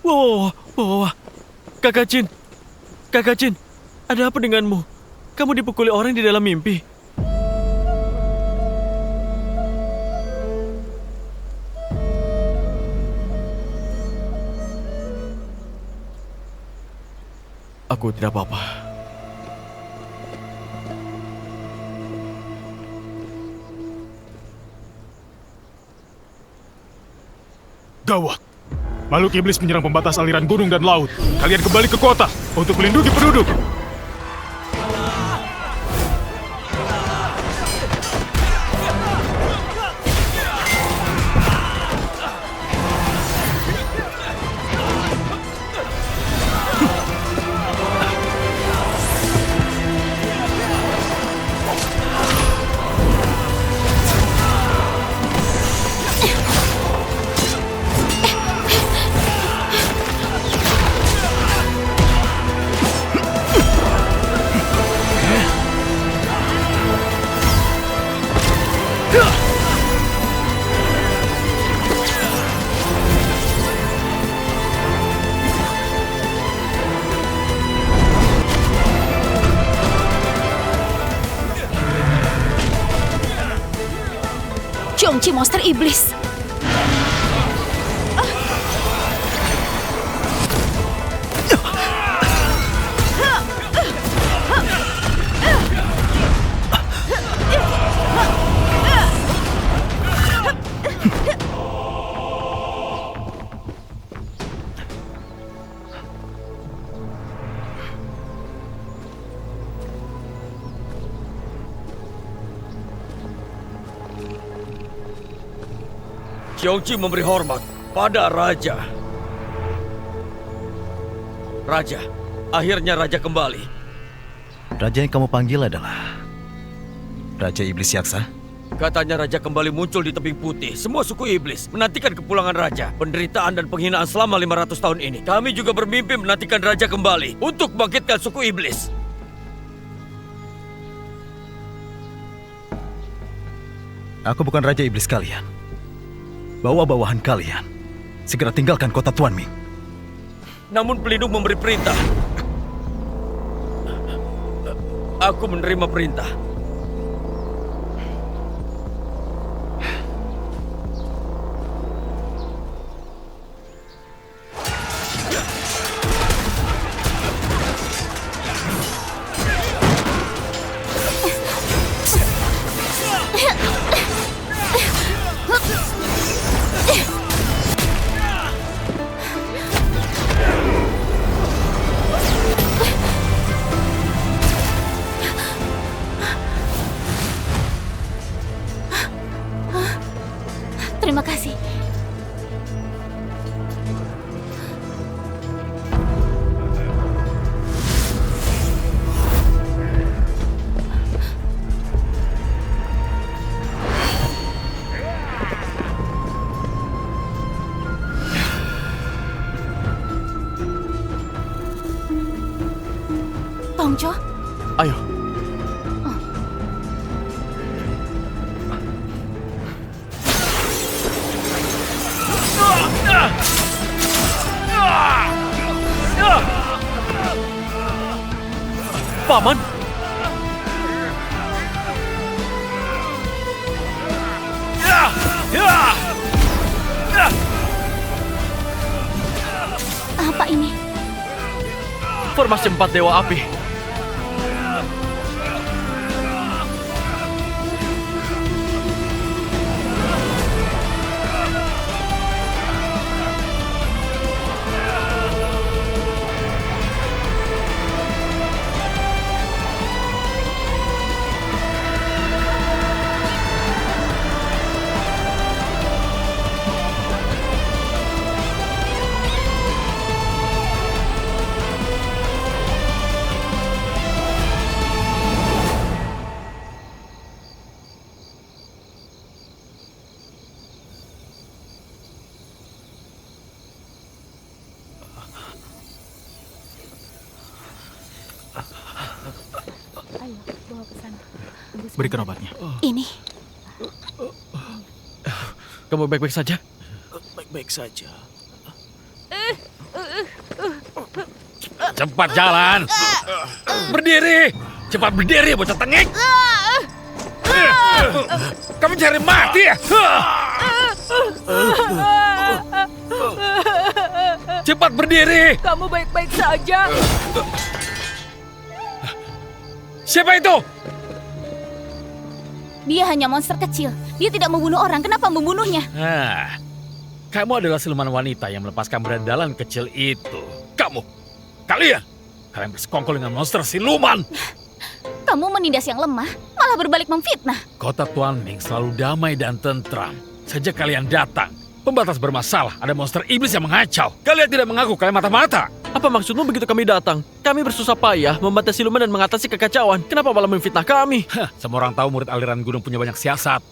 Wow, wow, Kakak Jin, Kakak Jin, ada apa denganmu? Kamu dipukuli orang di dalam mimpi. Aku tidak apa-apa. Gawat! Makhluk iblis menyerang pembatas aliran gunung dan laut. Kalian kembali ke kota untuk melindungi penduduk. Chongqi monster iblis. Qiongqi memberi hormat pada Raja. Raja, akhirnya Raja kembali. Raja yang kamu panggil adalah Raja Iblis Yaksa? Katanya Raja kembali muncul di tebing putih. Semua suku iblis menantikan kepulangan Raja. Penderitaan dan penghinaan selama 500 tahun ini. Kami juga bermimpi menantikan Raja kembali untuk bangkitkan suku iblis. Aku bukan Raja Iblis kalian. Bawa bawahan kalian. Segera tinggalkan kota Tuan Ming. Namun pelindung memberi perintah. Aku menerima perintah. Terima kasih. Tongco, Ayo. Paman! apa ini? Formasi 4 Dewa Api. Berikan obatnya. Ini. Kamu baik-baik saja? Baik-baik saja. Cepat jalan. Berdiri. Cepat berdiri, bocah tengik. Kamu cari mati ya? Cepat berdiri. Kamu baik-baik saja. Siapa itu? Dia hanya monster kecil. Dia tidak membunuh orang. Kenapa membunuhnya? Nah, kamu adalah siluman wanita yang melepaskan berandalan kecil itu. Kalian bersekongkol dengan monster siluman. Kamu menindas yang lemah, malah berbalik memfitnah. Kota Tuan Ming selalu damai dan tentram. Sejak kalian datang, pembatas bermasalah. Ada monster iblis yang mengacau. Kalian tidak mengaku, kalian mata-mata. Apa maksudmu begitu kami datang? Kami bersusah payah membatasi siluman dan mengatasi kekacauan. Kenapa malah memfitnah kami? Semua orang tahu murid aliran gunung punya banyak siasat.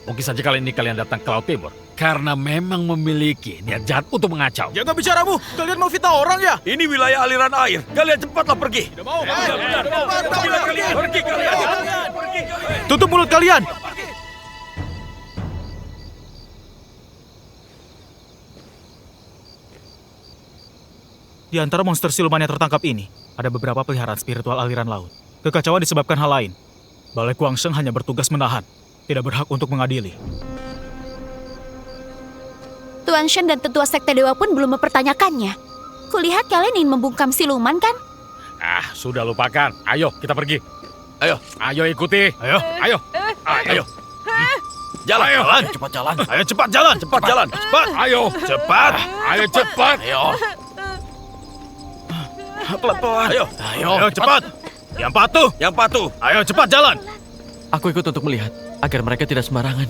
Mungkin saja kali ini kalian datang ke Laut Timur karena memang memiliki niat jahat untuk mengacau. Jaga bicaramu. Kalian mau fitnah orang ya? Ini wilayah aliran air. Kalian cepatlah pergi. Tidak mau. Pergilah kalian. Pergi kalian. Pergi kalian. Tutup mulut kalian. Di antara monster siluman yang tertangkap ini, ada beberapa peliharaan spiritual aliran laut. Kekacauan disebabkan hal lain. Balai Guangsheng hanya bertugas menahan, tidak berhak untuk mengadili. Tuan Shen dan tetua sekte dewa pun belum mempertanyakannya. Kulihat kalian ingin membungkam siluman kan? Sudah lupakan. Ayo, kita pergi. Ayo ikuti. Ayo. Ayo. Jalan. Ayo. Jalan. Cepat jalan. Ayo cepat jalan. Cepat jalan. Cepat. Ayo. Cepat. Ayo cepat. Ayo. Pelan-pelan. Ayo cepat. Yang patuh. Yang patuh. Ayo cepat jalan. Aku ikut untuk melihat agar mereka tidak sembarangan.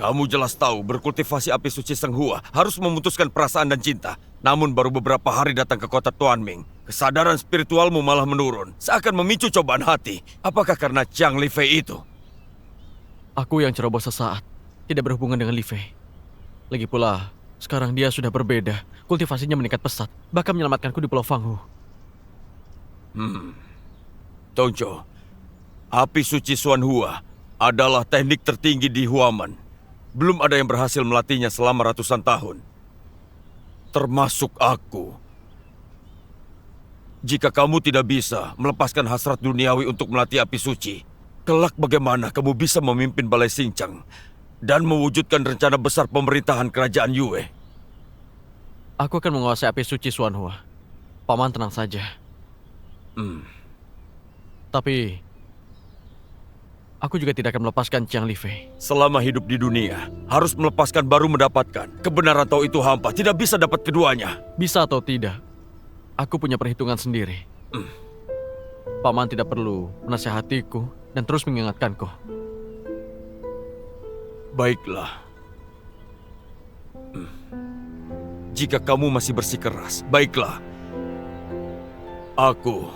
Kamu jelas tahu berkultivasi api suci Senghua harus memutuskan perasaan dan cinta. Namun baru beberapa hari datang ke kota Tuan Ming, kesadaran spiritualmu malah menurun. Seakan memicu cobaan hati. Apakah karena Chiang Li Fei itu? Aku yang ceroboh sesaat, tidak berhubungan dengan Li Fei. Lagi pula, sekarang dia sudah berbeda. Kultivasinya meningkat pesat, bahkan menyelamatkanku di Pulau Fanghu. Tongjo, api suci Xuanhua adalah teknik tertinggi di Huaman. Belum ada yang berhasil melatihnya selama ratusan tahun. Termasuk aku. Jika kamu tidak bisa melepaskan hasrat duniawi untuk melatih api suci, kelak bagaimana kamu bisa memimpin Balai Xingchang dan mewujudkan rencana besar pemerintahan kerajaan Yue? Aku akan menguasai api suci Xuanhua. Paman tenang saja. Tapi aku juga tidak akan melepaskan Chiang Li Fei. Selama hidup di dunia, harus melepaskan baru mendapatkan. Kebenaran atau itu hampa, tidak bisa dapat keduanya. Bisa atau tidak, aku punya perhitungan sendiri. Paman tidak perlu menasihatiku dan terus mengingatkanku. Baiklah. Jika kamu masih bersikeras, baiklah. Aku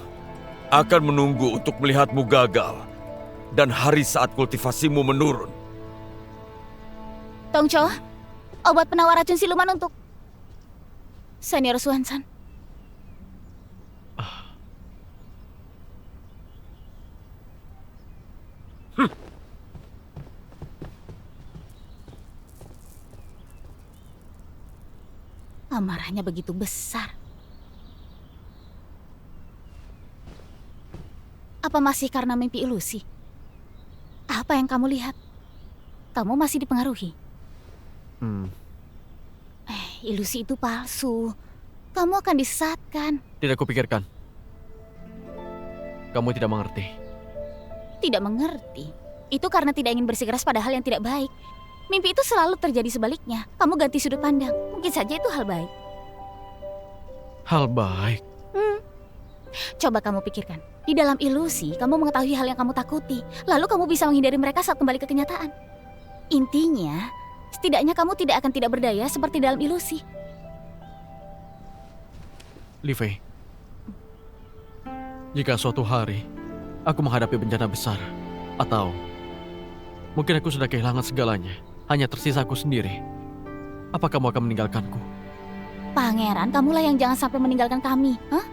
akan menunggu untuk melihatmu gagal. Dan hari saat kultivasimu menurun. Tongcho, obat penawar racun siluman untuk Senior Xuanzan. Amarahnya begitu besar. Apa masih karena mimpi ilusi? Apa yang kamu lihat? Kamu masih dipengaruhi? Ilusi itu palsu. Kamu akan disesatkan. Tidak kupikirkan. Kamu tidak mengerti. Tidak mengerti? Itu karena tidak ingin bersikeras pada hal yang tidak baik. Mimpi itu selalu terjadi sebaliknya. Kamu ganti sudut pandang. Mungkin saja itu hal baik. Hal baik? Coba kamu pikirkan. Di dalam ilusi, kamu mengetahui hal yang kamu takuti. Lalu kamu bisa menghindari mereka saat kembali ke kenyataan. Intinya, setidaknya kamu tidak akan tidak berdaya seperti dalam ilusi. Li Fei, jika suatu hari aku menghadapi bencana besar, atau mungkin aku sudah kehilangan segalanya, hanya tersisa aku sendiri, apa kamu akan meninggalkanku? Pangeran, kamulah yang jangan sampai meninggalkan kami. Hah?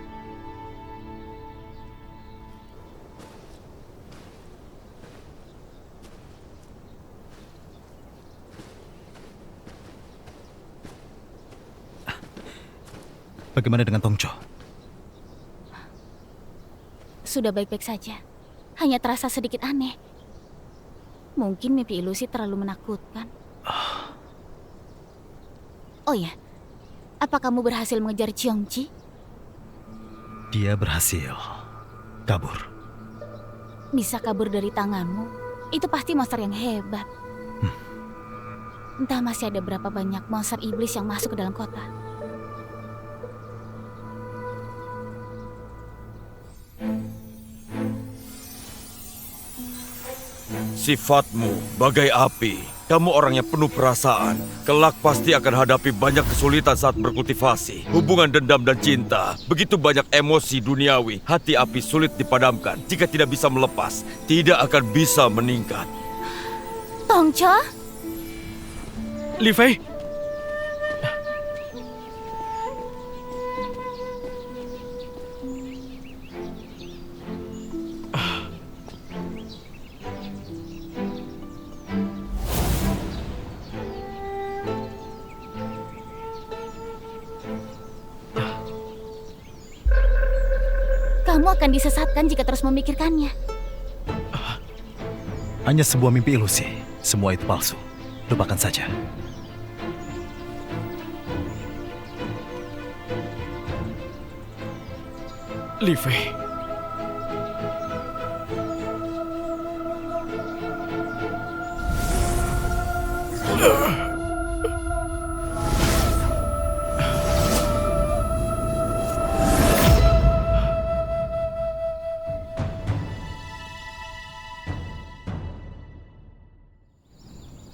Bagaimana dengan Tongco? Sudah baik-baik saja. Hanya terasa sedikit aneh. Mungkin mimpi ilusi terlalu menakutkan. Oh ya, apa kamu berhasil mengejar Cheongji? Dia berhasil kabur. Bisa kabur dari tanganmu? Itu pasti monster yang hebat. Entah masih ada berapa banyak monster iblis yang masuk ke dalam kota. Sifatmu bagai api. Kamu orang yang penuh perasaan. Kelak pasti akan hadapi banyak kesulitan saat berkultivasi. Hubungan dendam dan cinta. Begitu banyak emosi duniawi. Hati api sulit dipadamkan. Jika tidak bisa melepas, tidak akan bisa meningkat. Tongco? Li Fei, Kamu akan disesatkan jika terus memikirkannya. Hanya sebuah mimpi ilusi. Semua itu palsu. Lupakan saja. Li Fei.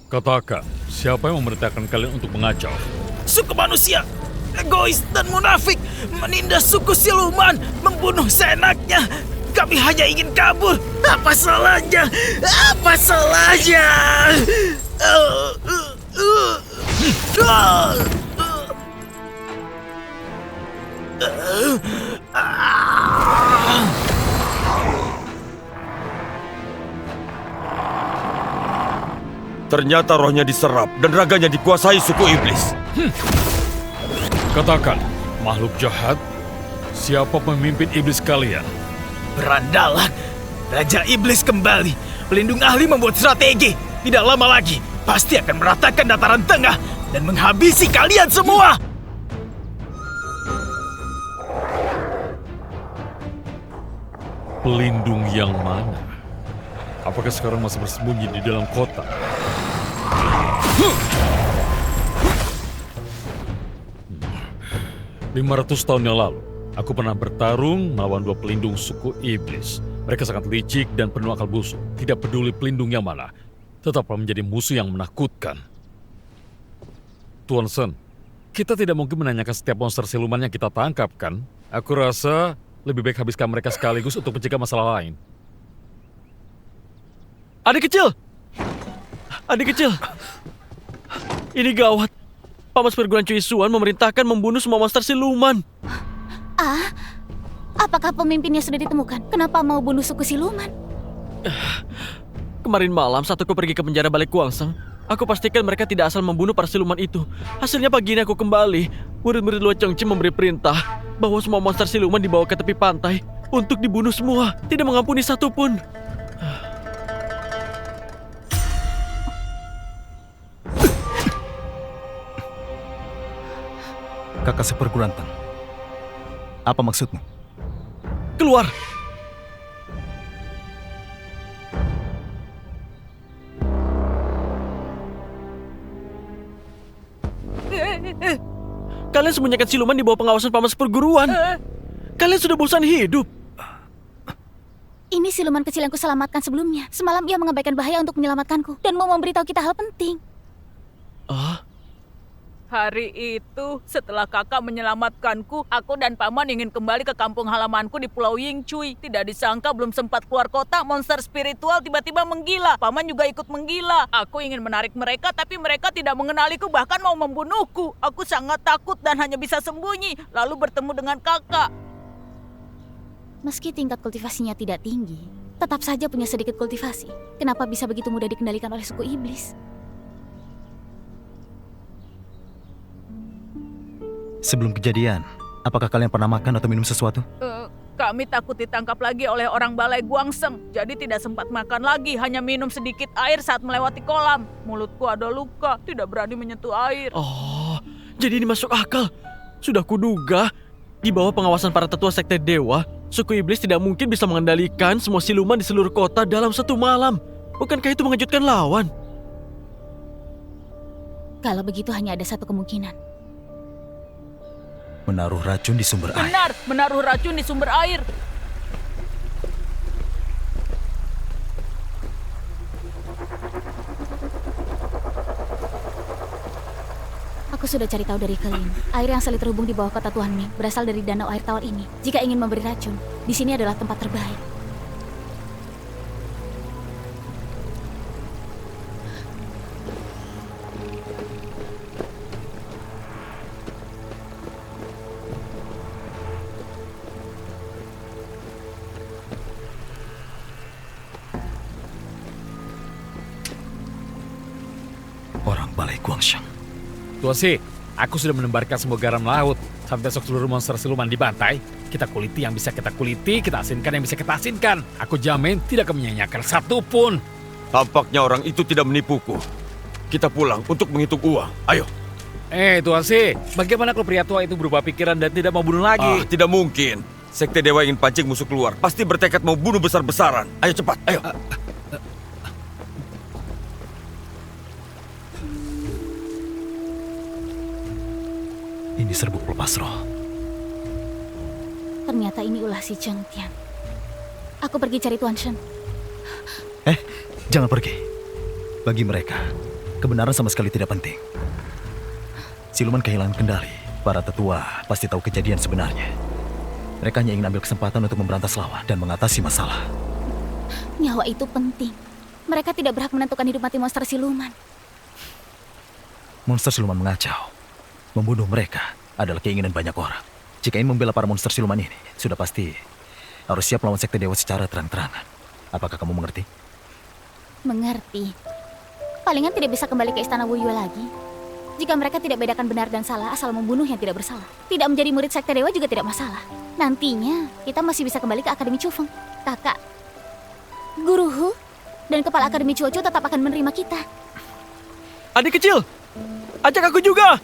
Katakan, siapa yang memerintahkan kalian untuk mengacau? Suku manusia, egois dan munafik, menindas suku siluman, membunuh seenaknya. Kami hanya ingin kabur. Apa salahnya? Apa salahnya? Ternyata rohnya diserap dan raganya dikuasai suku iblis. Katakan, makhluk jahat, siapa pemimpin iblis kalian? Berandalan, Raja Iblis kembali. Pelindung ahli membuat strategi. Tidak lama lagi, pasti akan meratakan dataran tengah dan menghabisi kalian semua. Pelindung yang mana? Apakah sekarang masih bersembunyi di dalam kota? 500 tahun yang lalu, aku pernah bertarung melawan 2 pelindung suku iblis. Mereka sangat licik dan penuh akal busuk. Tidak peduli pelindung yang mana, tetaplah menjadi musuh yang menakutkan. Tuan Sen, kita tidak mungkin menanyakan setiap monster siluman yang kita tangkap, kan? Aku rasa lebih baik habiskan mereka sekaligus untuk mencegah masalah lain. Adik kecil! Adik kecil! Ini gawat. Pamas perguruan Cui Suan memerintahkan membunuh semua monster siluman. Ah, apakah pemimpinnya sudah ditemukan? Kenapa mau bunuh suku siluman? Kemarin malam saat aku pergi ke penjara Balik Kuangseng, aku pastikan mereka tidak asal membunuh para siluman itu. Hasilnya pagi ini aku kembali. Murid-murid Luo Chongqing memberi perintah bahwa semua monster siluman dibawa ke tepi pantai untuk dibunuh semua. Tidak mengampuni satupun. Kakak seperguruan Teng. Apa maksudmu? Keluar! Kalian sembunyikan siluman di bawah pengawasan paman seperguruan. Kalian sudah bosan hidup. Ini siluman kecil yang kuselamatkan sebelumnya. Semalam ia mengabaikan bahaya untuk menyelamatkanku dan mau memberitahu kita hal penting. Hari itu, setelah kakak menyelamatkanku, aku dan paman ingin kembali ke kampung halamanku di Pulau Yingcui. Tidak disangka belum sempat keluar kota, monster spiritual tiba-tiba menggila. Paman juga ikut menggila. Aku ingin menarik mereka, tapi mereka tidak mengenaliku, bahkan mau membunuhku. Aku sangat takut dan hanya bisa sembunyi, lalu bertemu dengan kakak. Meski tingkat kultivasinya tidak tinggi, tetap saja punya sedikit kultivasi. Kenapa bisa begitu mudah dikendalikan oleh suku iblis? Sebelum kejadian, Apakah kalian pernah makan atau minum sesuatu? Kami takut ditangkap lagi oleh orang Balai Guangseng. Jadi tidak sempat makan lagi, hanya minum sedikit air saat melewati kolam. Mulutku ada luka, tidak berani menyentuh air. Oh, jadi ini masuk akal. Sudah kuduga, di bawah pengawasan para tetua sekte dewa, suku iblis tidak mungkin bisa mengendalikan semua siluman di seluruh kota dalam satu malam. Bukankah itu mengejutkan lawan? Kalau begitu hanya ada satu kemungkinan. Menaruh racun di sumber air. Benar, menaruh racun di sumber air. Aku sudah cari tahu dari Kelin. Air yang selalu terhubung di bawah kota Tuan Ming berasal dari danau air tawar ini. Jika ingin memberi racun, di sini adalah tempat terbaik. Orang Balai Guangseng. Tuan Si, aku sudah menebarkan semua garam laut. Sampai besok seluruh monster siluman dibantai. Kita kuliti yang bisa kita kuliti, kita asinkan yang bisa kita asinkan. Aku jamin tidak akan menyanyiakan satu pun. Tampaknya orang itu tidak menipuku. Kita pulang untuk menghitung uang. Ayo. Tuan Si, bagaimana kalau pria tua itu berubah pikiran dan tidak mau bunuh lagi? Tidak mungkin. Sekte Dewa ingin pancing musuh keluar. Pasti bertekad mau bunuh besar-besaran. Ayo cepat, ayo. Ini serbuk pelepas roh. Ternyata ini ulah si Cheng Tian. Aku pergi cari Tuan Shen. Jangan pergi. Bagi mereka, kebenaran sama sekali tidak penting. Siluman kehilangan kendali. Para tetua pasti tahu kejadian sebenarnya. Mereka hanya ingin ambil kesempatan untuk memberantas lawan dan mengatasi masalah. Nyawa itu penting. Mereka tidak berhak menentukan hidup mati monster siluman. Monster siluman mengacau. Membunuh mereka adalah keinginan banyak orang. Jika ingin membela para monster siluman ini, sudah pasti harus siap melawan sekte dewa secara terang-terangan. Apakah kamu mengerti? Mengerti. Palingan tidak bisa kembali ke istana Wu Yue lagi. Jika mereka tidak bedakan benar dan salah asal membunuh yang tidak bersalah. Tidak menjadi murid sekte dewa juga tidak masalah. Nantinya kita masih bisa kembali ke Akademi Chufeng. Kakak, Guru Hu, dan Kepala Akademi Cuoco tetap akan menerima kita. Adik kecil, ajak aku juga.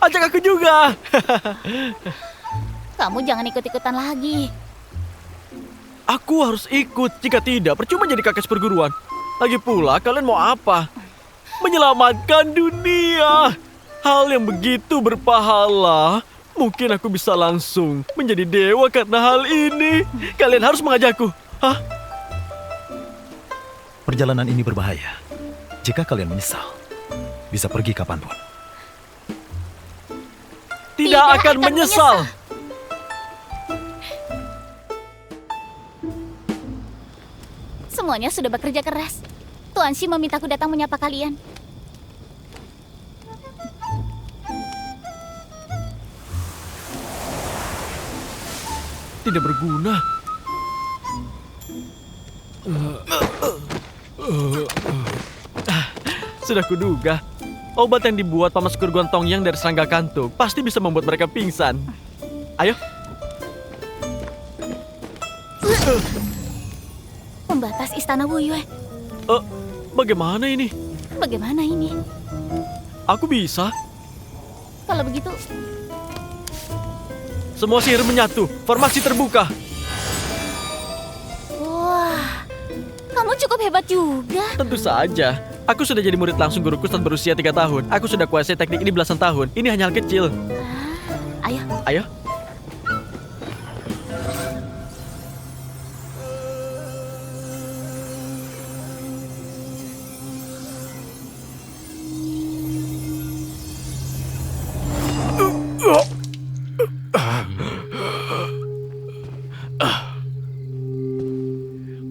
Ajak aku juga. Kamu jangan ikut-ikutan lagi. Aku harus ikut. Jika tidak, percuma jadi kakak seperguruan. Lagi pula, kalian mau apa? Menyelamatkan dunia. Hal yang begitu berpahala. Mungkin aku bisa langsung menjadi dewa karena hal ini. Kalian harus mengajakku. Hah? Perjalanan ini berbahaya. Jika kalian menyesal, bisa pergi kapanpun. Tidak akan menyesal. Semuanya sudah bekerja keras. Tuan Shi memintaku datang menyapa kalian. Tidak berguna. Sudah kuduga. Obat yang dibuat Paman Sekurguan Tongyang dari serangga kantuk pasti bisa membuat mereka pingsan. Ayo. Pembatas istana Wu Yue. Bagaimana ini? Bagaimana ini? Aku bisa. Kalau begitu, Semua sihir menyatu. Formasi terbuka. wah, kamu cukup hebat juga. Tentu saja. Aku sudah jadi murid langsung guruku saat berusia 3 tahun. Aku sudah kuasai teknik ini belasan tahun. Ini hanya hal kecil. Ayo, Ayo.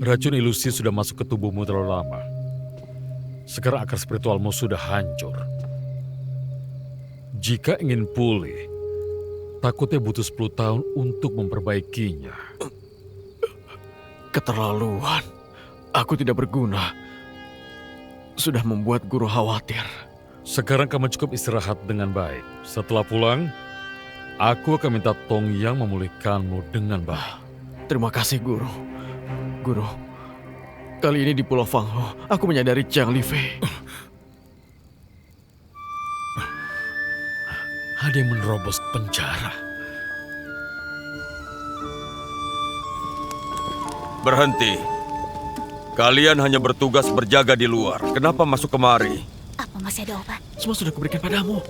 Racun ilusi sudah masuk ke tubuhmu terlalu lama. Sekarang akar spiritualmu sudah hancur. Jika ingin pulih, takutnya butuh 10 tahun untuk memperbaikinya. Keterlaluan. Aku tidak berguna. Sudah membuat guru khawatir. Sekarang kamu cukup istirahat dengan baik. Setelah pulang, Aku akan minta Tong Yang memulihkanmu dengan baik. Terima kasih, Guru. Guru, kali ini di Pulau Fangho, aku menyadari Jiang Lifei. Ada yang menerobos penjara. Berhenti. Kalian hanya bertugas berjaga di luar. Kenapa masuk kemari? Apa masih ada obat? Semua sudah kuberikan padamu.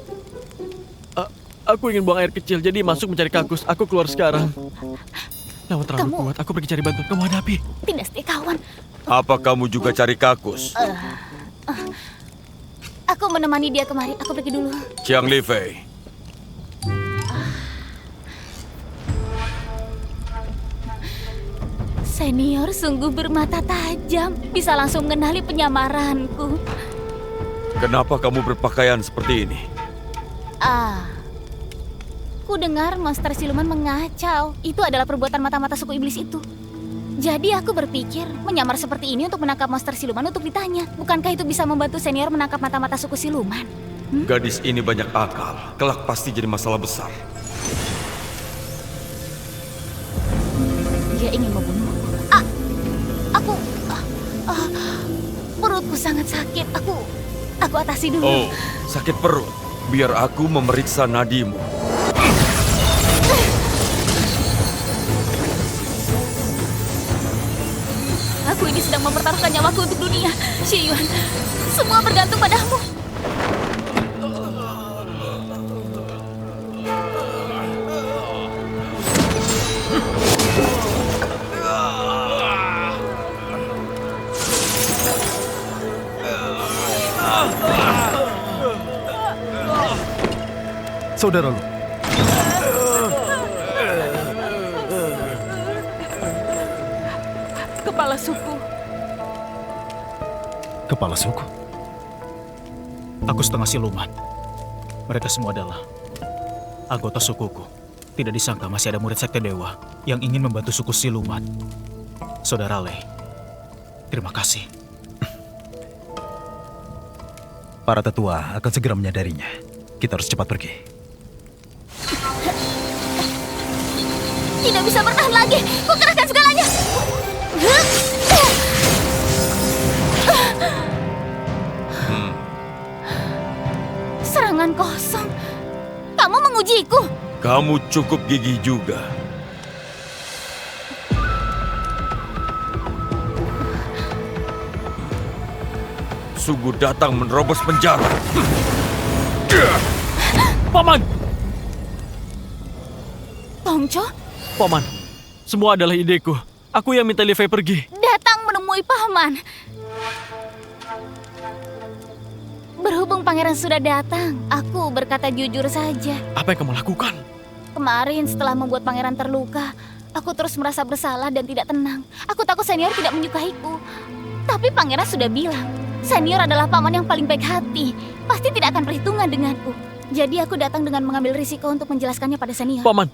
Aku ingin buang air kecil, jadi masuk mencari kakus. Aku keluar sekarang. Lawan terlalu kuat, aku pergi cari bantuan. Kamu hadapi. Tidak setia kawan. Apa kamu juga cari kakus? Aku menemani dia kemari. Aku pergi dulu. Jiang Lifei. Senior sungguh bermata tajam. Bisa langsung mengenali penyamaranku. Kenapa kamu berpakaian seperti ini? Ku dengar monster siluman mengacau. Itu adalah perbuatan mata-mata suku iblis itu. Jadi aku berpikir menyamar seperti ini untuk menangkap monster siluman untuk ditanya. Bukankah itu bisa membantu senior menangkap mata-mata suku siluman? Gadis ini banyak akal. Kelak pasti jadi masalah besar. Dia ingin membunuhku. Perutku sangat sakit. Aku atasi dulu. Oh, sakit perut. Biar aku memeriksa nadimu. Aku ini sedang mempertaruhkan nyawaku untuk dunia. Xie Yuan, semua bergantung padamu. Saudara Lu, Kepala suku. kepala suku. Aku setengah siluman. Mereka semua adalah anggota sukuku. Tidak disangka masih ada murid sekte dewa yang ingin membantu suku siluman. Saudara Lei, terima kasih. Para tetua akan segera menyadarinya. Kita harus cepat pergi. Tidak bisa bertahan lagi. Ku kerahkan segalanya. Serangan kosong. Kamu mengujiku. Kamu cukup gigih juga. Sugu datang menerobos penjara. Paman! Tongco Paman, semua adalah ideku. Aku yang minta Lifei pergi. datang menemui paman. Berhubung pangeran sudah datang, aku berkata jujur saja. Apa yang kamu lakukan? Kemarin setelah membuat pangeran terluka, aku terus merasa bersalah dan tidak tenang. Aku takut senior tidak menyukaiku. Tapi pangeran sudah bilang, senior adalah paman yang paling baik hati. Pasti tidak akan perhitungan denganku. Jadi aku datang dengan mengambil risiko untuk menjelaskannya pada senior. Paman,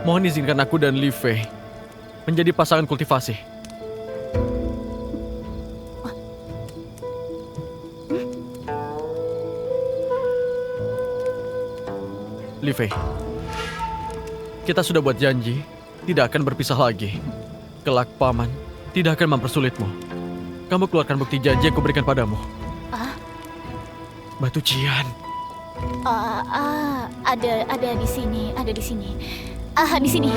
mohon izinkan aku dan Lifei menjadi pasangan kultivasi. Lifei, kita sudah buat janji tidak akan berpisah lagi. Kelak paman tidak akan mempersulitmu. Kamu keluarkan bukti janji yang kuberikan padamu. Batu cian. Ada di sini, ada di sini. Di sini.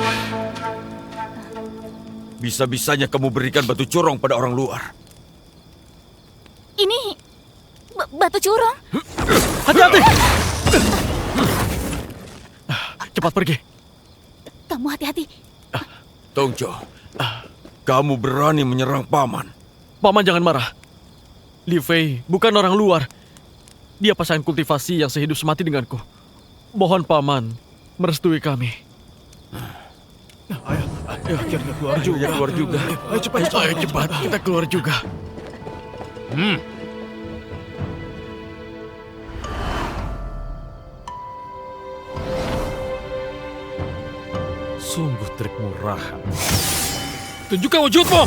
Bisa-bisanya kamu berikan batu corong pada orang luar. Ini batu curong. Hati-hati! Cepat pergi. Kamu hati-hati. Tongco, kamu berani menyerang paman. Paman jangan marah. Lifei bukan orang luar. Dia pasangan kultivasi yang sehidup semati denganku. Mohon paman merestui kami. Ayo, akhirnya keluar juga. Keluar juga. Ayo cepat. Ayo cepat, kita keluar juga. Sungguh trik murahan. Tunjukkan wujudmu!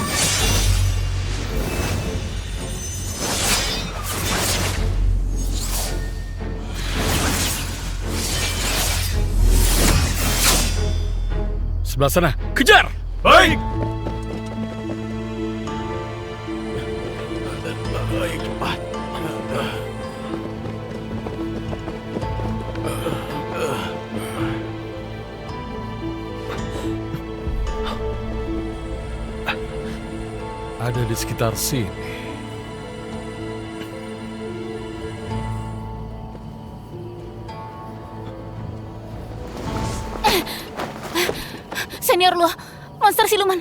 sebelah sana. Kejar! Baik. Baik, cepat. Ada di sekitar sini. Senior Luo, monster siluman.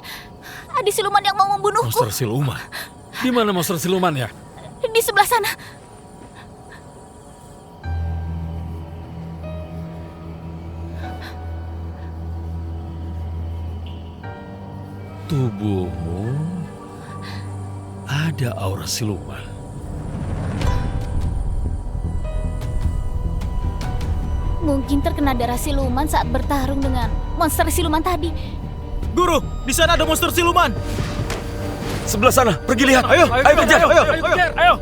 Ada siluman yang mau membunuhku. Monster siluman. Di mana monster siluman ya? Di sebelah sana. Tubuhmu ada aura siluman. Mungkin terkena darah siluman saat bertarung dengan monster siluman tadi. Guru, di sana ada monster siluman. Sebelah sana, pergi lihat. Ayo kejar. Ayo.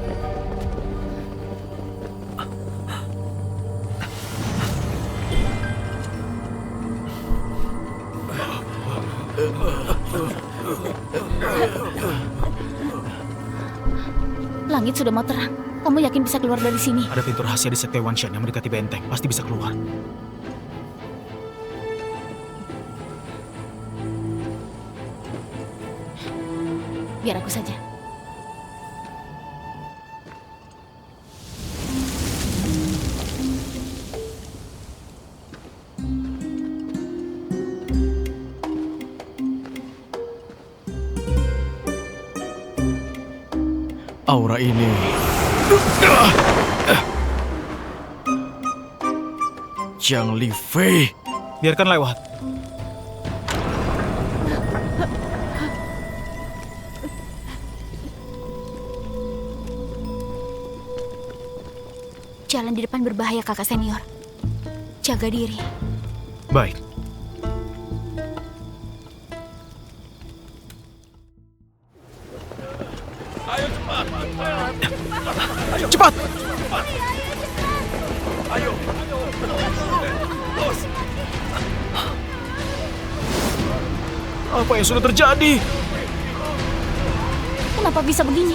Langit sudah mau terang. Kamu yakin bisa keluar dari sini? Ada pintu rahasia di Sekte Wanshan yang mendekati benteng. Pasti bisa keluar. Biar aku saja. Aura ini. Jiang Li Fei. Biarkan lewat. Jalan di depan berbahaya, kakak senior. Jaga diri. Baik. Cepat! Apa yang sudah terjadi? Kenapa bisa begini?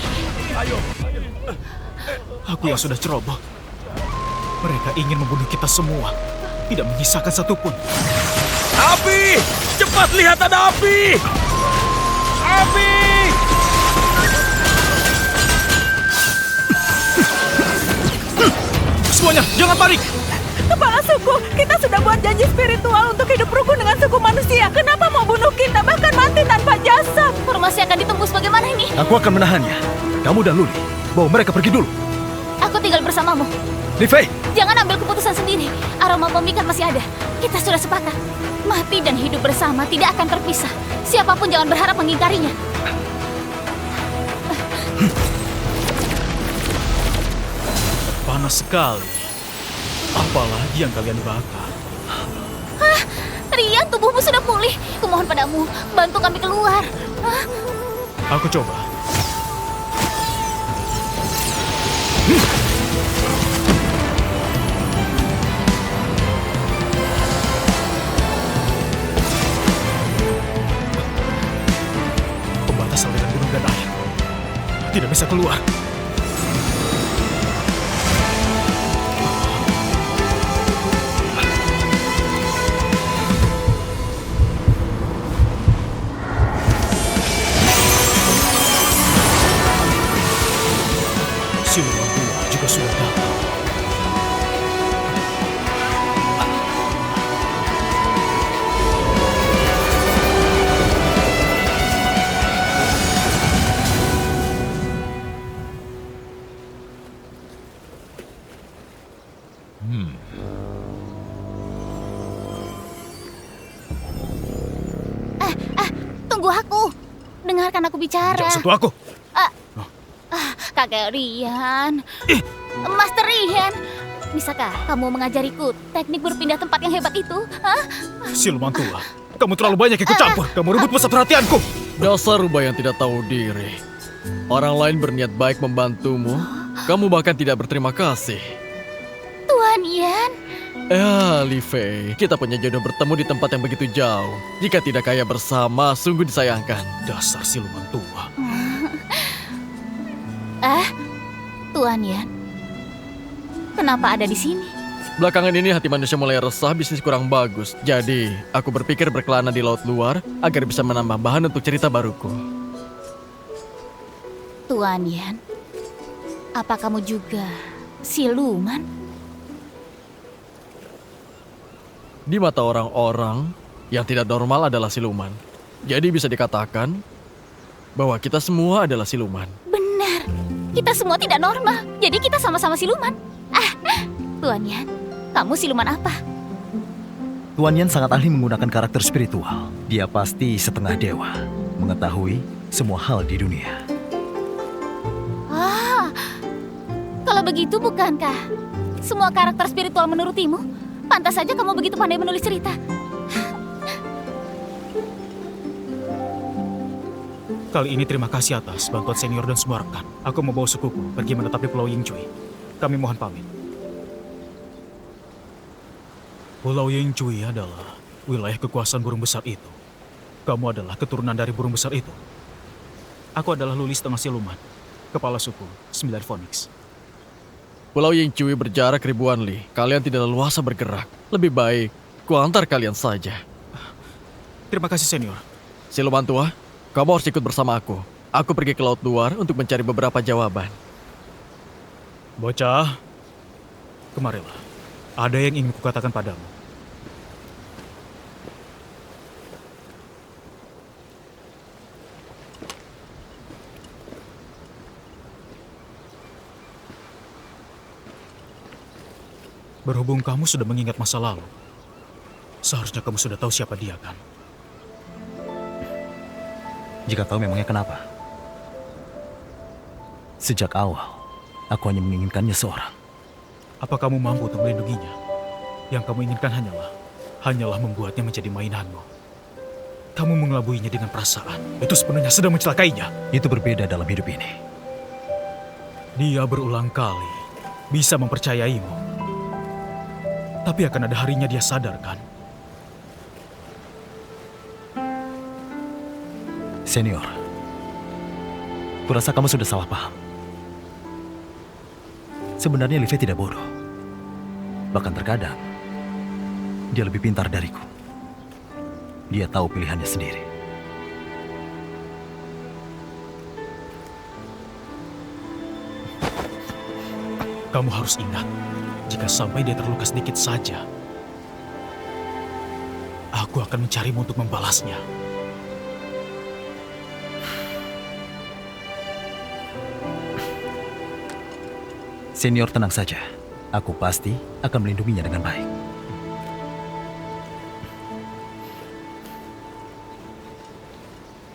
Aku yang sudah ceroboh. Mereka ingin membunuh kita semua. Tidak menyisakan satupun. Api! Cepat lihat ada api! Api! Semuanya, jangan panik! Kepala suku, kita sudah buat janji spiritual untuk hidup rukun dengan suku manusia. Kenapa mau bunuh kita, bahkan mati tanpa jasa? Formasi akan ditembus bagaimana ini? Aku akan menahannya. Kamu dan Luli, bawa mereka pergi dulu. Aku tinggal bersamamu. Li Fei, Jangan ambil keputusan sendiri. Aroma pemikat masih ada. Kita sudah sepakat. Mati dan hidup bersama tidak akan terpisah. Siapapun jangan berharap mengingkarinya. Panas sekali. Apalagi yang kalian bakar. Rian, tubuhmu sudah pulih. Kumohon padamu, bantu kami keluar. Aku coba. Pembatas aliran gunung dan air. Tidak bisa keluar. Siluman tua juga sudah datang. Tunggu aku. Dengarkan aku bicara. Jangan sentuh aku. Kakek Rian. Master Rian. Bisakah kamu mengajariku teknik berpindah tempat yang hebat itu? Hah? Siluman tua, kamu terlalu banyak ikut campur. Kamu rebut pusat perhatianku. Dasar rubah yang tidak tahu diri. Orang lain berniat baik membantumu. Kamu bahkan tidak berterima kasih. Tuan Yan, Ya, Li Fei, kita punya jodoh bertemu di tempat yang begitu jauh. Jika tidak kaya bersama, sungguh disayangkan. Dasar siluman tua. Tuan Yan, kenapa ada di sini? Belakangan ini hati manusia mulai resah, bisnis kurang bagus. Jadi, aku berpikir berkelana di laut luar agar bisa menambah bahan untuk cerita baruku. Tuan Yan, apa kamu juga siluman? Di mata orang-orang, yang tidak normal adalah siluman. Jadi bisa dikatakan bahwa kita semua adalah siluman. Benar, kita semua tidak normal. Jadi kita sama-sama siluman. Tuan Yan, kamu siluman apa? Tuan Yan sangat ahli menggunakan karakter spiritual. Dia pasti setengah dewa, mengetahui semua hal di dunia. Kalau begitu bukankah semua karakter spiritual menurutimu? Pantas saja kamu begitu pandai menulis cerita. Kali ini terima kasih atas bantuan senior dan semua rekan. Aku membawa sukuku pergi menetap di Pulau Yingcui. Kami mohon pamit. Pulau Yingcui adalah wilayah kekuasaan burung besar itu. Kamu adalah keturunan dari burung besar itu. Aku adalah Luli setengah siluman, kepala suku 9 Phoenix. Pulau Yingcui berjarak ribuan li. Kalian tidak leluasa bergerak. Lebih baik, kuantar kalian saja. Terima kasih senior. Siluman tua, kamu harus ikut bersama aku. Aku pergi ke laut luar untuk mencari beberapa jawaban. Bocah, kemarilah. Ada yang ingin kukatakan padamu. Berhubung kamu sudah mengingat masa lalu, seharusnya kamu sudah tahu siapa dia, kan? Jika tahu memangnya kenapa? Sejak awal, aku hanya menginginkannya seorang. Apa kamu mampu untuk melindunginya? Yang kamu inginkan hanyalah membuatnya menjadi mainanmu. Kamu mengelabuinya dengan perasaan. Itu sepenuhnya sedang mencelakainya. Itu berbeda dalam hidup ini. Dia berulang kali bisa mempercayaimu. Tapi akan ada harinya dia sadar, kan? Senior, kurasa kamu sudah salah paham. Sebenarnya Li Fei tidak bodoh. Bahkan terkadang, dia lebih pintar dariku. Dia tahu pilihannya sendiri. Kamu harus ingat, jika sampai dia terluka sedikit saja, aku akan mencarimu untuk membalasnya. Senior tenang saja. Aku pasti akan melindunginya dengan baik.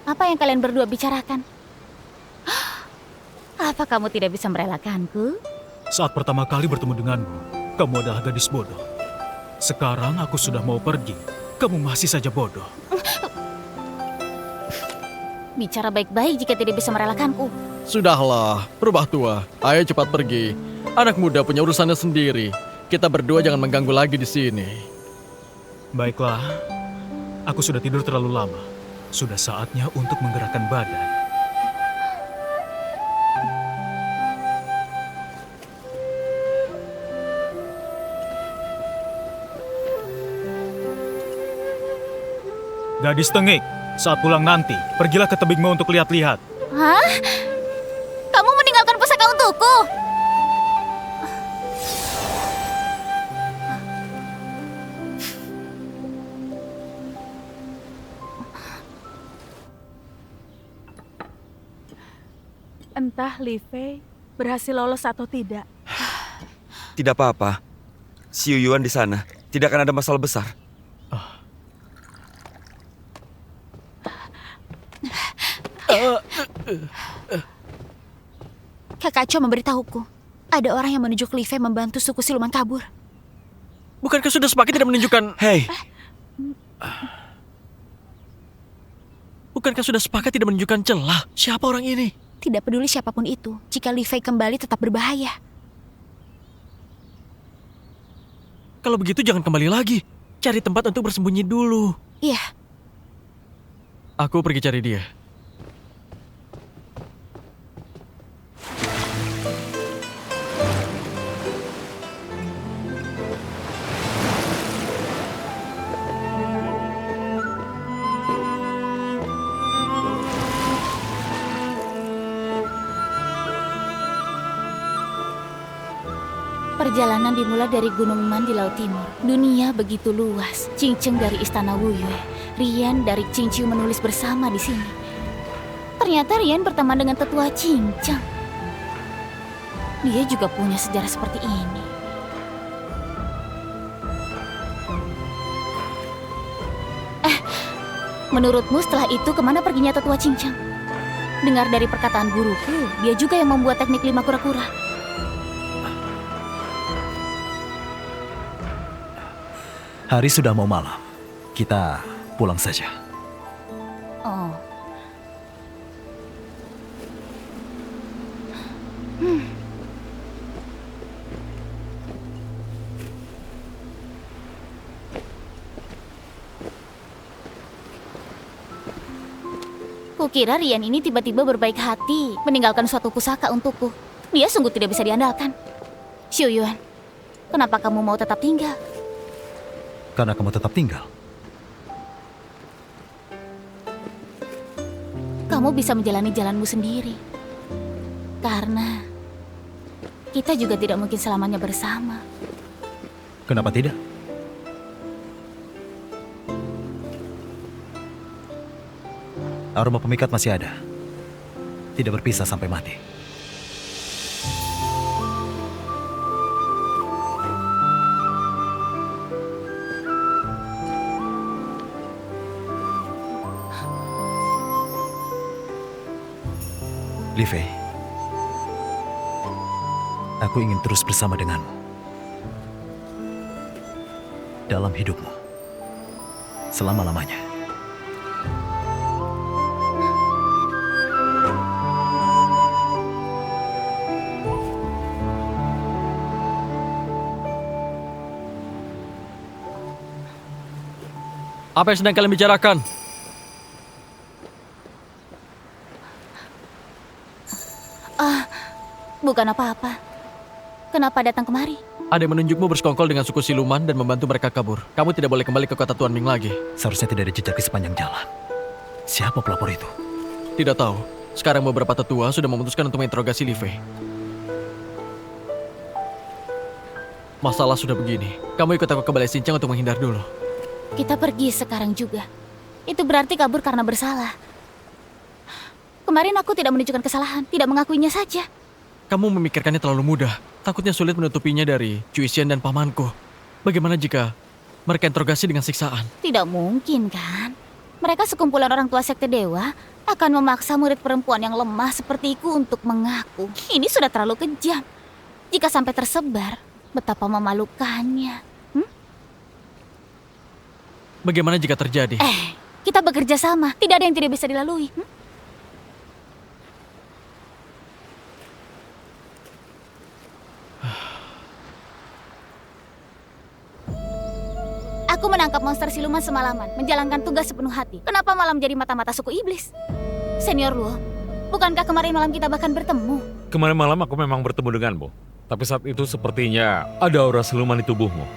Apa yang kalian berdua bicarakan? Apa kamu tidak bisa merelakanku? Saat pertama kali bertemu denganmu, kamu adalah gadis bodoh. Sekarang aku sudah mau pergi, kamu masih saja bodoh. Bicara baik-baik jika tidak bisa merelakanku. Sudahlah, berubah tua. Ayo cepat pergi. Anak muda punya urusannya sendiri. Kita berdua jangan mengganggu lagi di sini. Baiklah, aku sudah tidur terlalu lama. Sudah saatnya untuk menggerakkan badan. Gadis tengik, saat pulang nanti, pergilah ke tebingmu untuk lihat-lihat. Hah? Kamu meninggalkan pusaka untukku? Entah Li Fei berhasil lolos atau tidak. Tidak apa-apa. Si Yuyuan di sana. Tidak akan ada masalah besar. Kakak Cho memberitahuku. Ada orang yang menuju ke Li Fei membantu suku siluman kabur. Bukankah sudah sepakat tidak menunjukkan... Hei, Bukankah sudah sepakat tidak menunjukkan celah? Siapa orang ini? Tidak peduli siapapun itu, jika Li Fei kembali tetap berbahaya. Kalau begitu jangan kembali lagi. Cari tempat untuk bersembunyi dulu. Iya, Aku pergi cari dia. perjalanan dimulai dari Gunung Man di Laut Timur. Dunia begitu luas. Cinceng dari Istana Wuyue. Rian dari Cinciu menulis bersama di sini. Ternyata Rian berteman dengan tetua Cinceng. Dia juga punya sejarah seperti ini. Menurutmu setelah itu kemana perginya tetua Cinceng? Dengar dari perkataan guruku, dia juga yang membuat teknik 5 kura-kura. Hari sudah mau malam. Kita pulang saja. Oh. Kukira Rian ini tiba-tiba berbaik hati, meninggalkan suatu pusaka untukku. Dia sungguh tidak bisa diandalkan. Xiu Yuan, kenapa kamu mau tetap tinggal? Karena kamu tetap tinggal. Kamu bisa menjalani jalanmu sendiri. Karena kita juga tidak mungkin selamanya bersama. Kenapa tidak? Aroma pemikat masih ada. Tidak berpisah sampai mati. Li Fei, aku ingin terus bersama denganmu dalam hidupmu selama-lamanya. Apa yang sedang kalian bicarakan? Bukan apa-apa. Kenapa datang kemari? Ada yang menunjukmu bersekongkol dengan suku siluman dan membantu mereka kabur. Kamu tidak boleh kembali ke kota Tuan Ming lagi. Seharusnya tidak ada jejak di sepanjang jalan. Siapa pelapor itu? Tidak tahu. Sekarang beberapa tetua sudah memutuskan untuk menginterogasi Li Fei. Masalah sudah begini. Kamu ikut aku ke Balai Sincang untuk menghindar dulu. Kita pergi sekarang juga. Itu berarti kabur karena bersalah. Kemarin aku tidak menunjukkan kesalahan, tidak mengakuinya saja. Kamu memikirkannya terlalu mudah. Takutnya sulit menutupinya dari Cui Xian dan pamanku. Bagaimana jika mereka interogasi dengan siksaan? Tidak mungkin kan? Mereka sekumpulan orang tua sekte dewa akan memaksa murid perempuan yang lemah sepertiku untuk mengaku. Ini sudah terlalu kejam. Jika sampai tersebar, betapa memalukannya. Bagaimana jika terjadi? Kita bekerja sama. Tidak ada yang tidak bisa dilalui. Aku menangkap monster siluman semalaman, menjalankan tugas sepenuh hati. Kenapa malam jadi mata-mata suku iblis? Senior Luo, bukankah kemarin malam kita bahkan bertemu? Kemarin malam aku memang bertemu denganmu. Tapi saat itu sepertinya ada aura siluman di tubuhmu.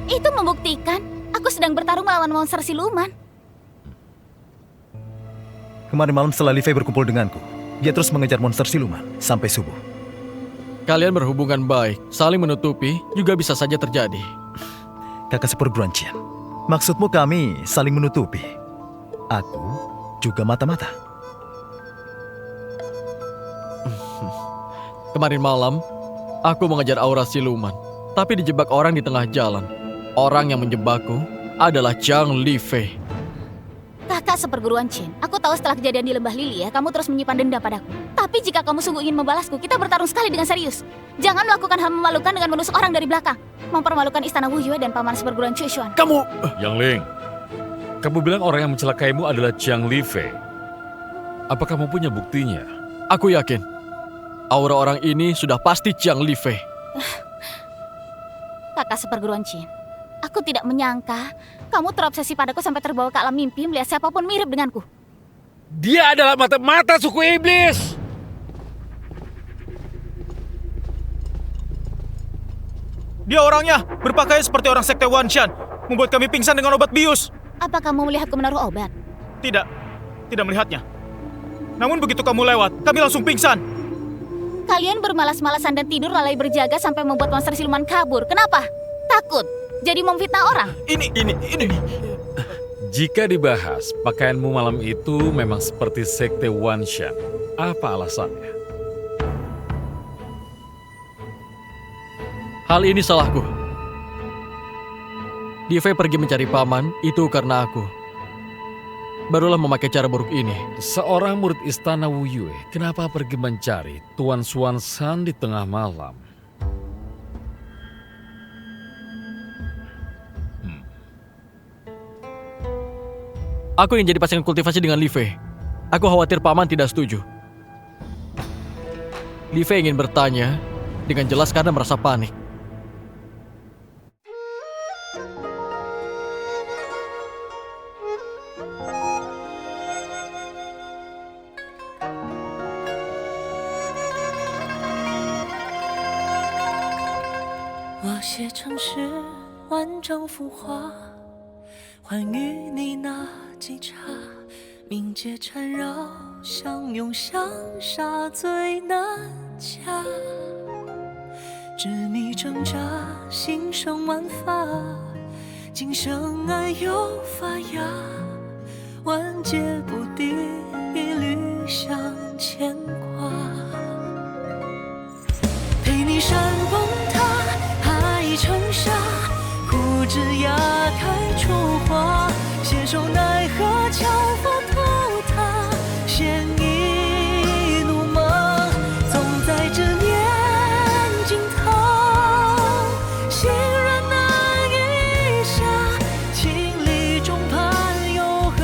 Itu membuktikan aku sedang bertarung melawan monster siluman. Kemarin malam setelah Li Fei berkumpul denganku, dia terus mengejar monster siluman sampai subuh. Kalian berhubungan baik, saling menutupi juga bisa saja terjadi. Kakak seperguruan Qian, maksudmu kami saling menutupi? Aku juga mata-mata. Kemarin malam, aku mengejar aura siluman, tapi dijebak orang di tengah jalan. Orang yang menjebakku adalah Zhang Li Fei. Kakak seperguruan Qian, aku tahu setelah kejadian di Lembah Lilia, kamu terus menyimpan dendam padaku. Tapi jika kamu sungguh ingin membalasku, kita bertarung sekali dengan serius. Jangan melakukan hal memalukan dengan menusuk orang dari belakang. Mempermalukan Istana Wuyue dan paman seperguruan Cui Xuan. Kamu... Yang Ling, kamu bilang orang yang mencelakaimu adalah Zhang Li Fei. Apa kamu punya buktinya? Aku yakin, aura orang ini sudah pasti Zhang Li Fei. markas perguruan Jin. Aku tidak menyangka kamu terobsesi padaku sampai terbawa ke alam mimpi melihat siapapun mirip denganku. Dia adalah mata-mata suku iblis. Dia orangnya berpakaian seperti orang sekte Wanshan, membuat kami pingsan dengan obat bius. Apa kamu melihatku menaruh obat? Tidak melihatnya. Namun begitu kamu lewat, kami langsung pingsan. Kalian bermalas-malasan dan tidur lalai berjaga sampai membuat monster siluman kabur. Kenapa? Takut? Jadi memfitnah orang? Ini. Jika dibahas, pakaianmu malam itu memang seperti sekte Wanshan. Apa alasannya? Hal ini salahku. Dive pergi mencari paman, itu karena aku. Barulah memakai cara buruk ini. Seorang murid istana Wu Yue, kenapa pergi mencari Tuan Xuan San di tengah malam? Aku ingin jadi pasangan kultivasi dengan Li Fei. Aku khawatir paman tidak setuju. Li Fei ingin bertanya dengan jelas karena merasa panik.冥界缠绕，相拥相杀最难掐。执迷挣扎，心生万法，今生爱又发芽，万劫不敌，一缕相牵挂。陪你山崩塌，海成沙，枯枝桠开出花，携手奈何桥佛渡他，献一怒梦，总在这念惊涛，心软难以下，情理中盼又何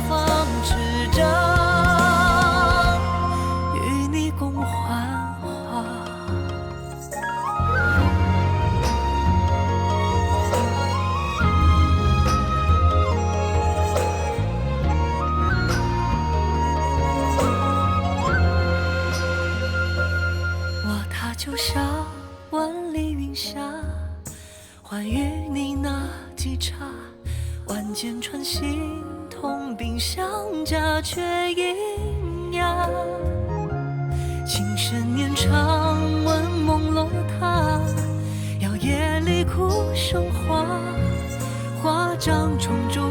妨执掌，与你共幻化。就像万里云霞，欢与你那几刹，万箭穿心，同病相加，却阴哑。情深年长，闻梦落塔，要夜里哭生花，花掌重铸